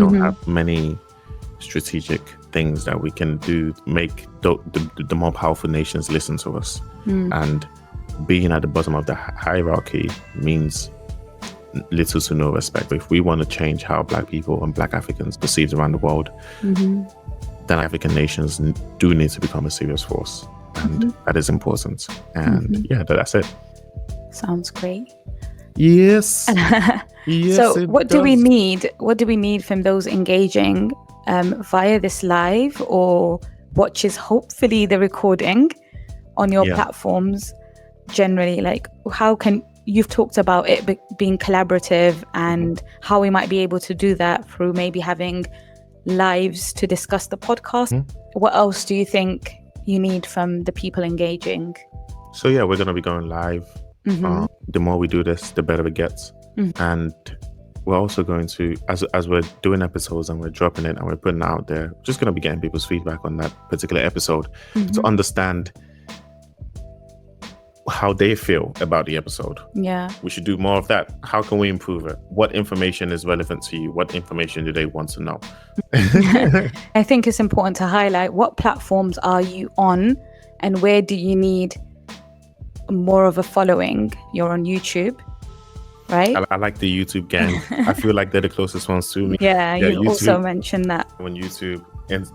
We don't have many strategic things that we can do to make the more powerful nations listen to us. And being at the bottom of the hierarchy means little to no respect. If we want to change how Black people and Black Africans perceived around the world, then African nations do need to become a serious force. And that is important. And that's it. Sounds great. Yes. Yes. So what do we need? What do we need from those engaging via this live or watches hopefully the recording on your platforms generally? Like, how can you've talked about it being collaborative and how we might be able to do that through maybe having lives to discuss the podcast. What else do you think you need from the people engaging? So we're going to be going live. The more we do this, the better it gets. And we're also going to, as we're doing episodes and we're dropping it and we're putting it out there, just going to be getting people's feedback on that particular episode to understand how they feel about the episode. We should do more of that. How can we improve it? What information is relevant to you? What information do they want to know? I think it's important to highlight what platforms are you on and where do you need more of a following. You're on YouTube, right? I like the YouTube gang. I feel like they're the closest ones to me. You YouTube, also mentioned that. On YouTube, and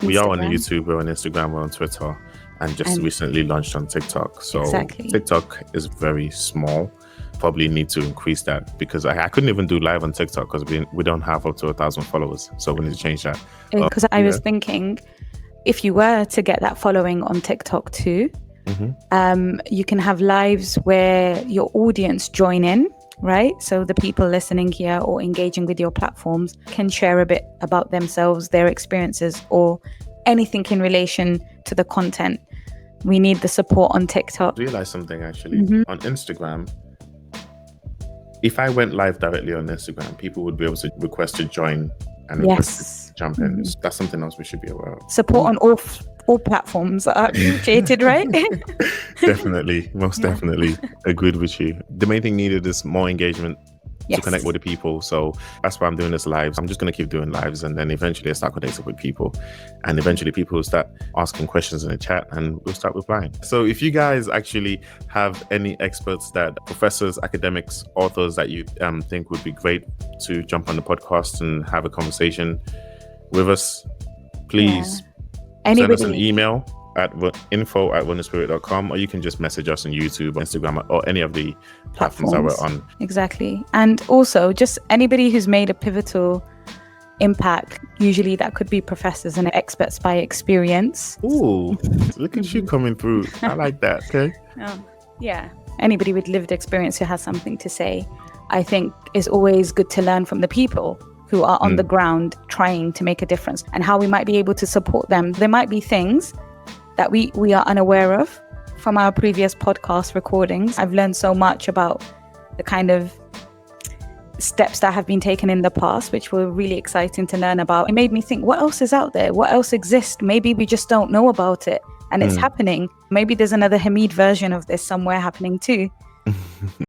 we are on YouTube, we're on Instagram, we're on Twitter, and recently launched on TikTok. So TikTok is very small. Probably need to increase that because I couldn't even do live on TikTok because we don't have up to 1,000 followers. So we need to change that. Because I was thinking, if you were to get that following on TikTok too, you can have lives where your audience join in, right? So the people listening here or engaging with your platforms can share a bit about themselves, their experiences, or anything in relation to the content. We need the support on TikTok. I realized something actually. On Instagram, if I went live directly on Instagram, people would be able to request to join and request to jump in. That's something else we should be aware of. Support on all platforms are appreciated, right? Definitely, most definitely agreed with you. The main thing needed is more engagement to connect with the people. So that's why I'm doing this live. I'm just going to keep doing lives, and then eventually I start connecting with people, and eventually people will start asking questions in the chat and we'll start replying. So if you guys actually have any experts, that professors, academics, authors that you think would be great to jump on the podcast and have a conversation with us, please send us an email at info@wonderspirit.com, or you can just message us on YouTube, Instagram, or any of the platforms that we're on. Exactly. And also just anybody who's made a pivotal impact, usually that could be professors and experts by experience. Ooh, look at you coming through. I like that. Okay. Anybody with lived experience who has something to say, I think is always good to learn from the people who are on the ground trying to make a difference and how we might be able to support them. There might be things that we are unaware of from our previous podcast recordings. I've learned so much about the kind of steps that have been taken in the past, which were really exciting to learn about. It made me think, what else is out there? What else exists? Maybe we just don't know about it and it's happening. Maybe there's another Hamid version of this somewhere happening too.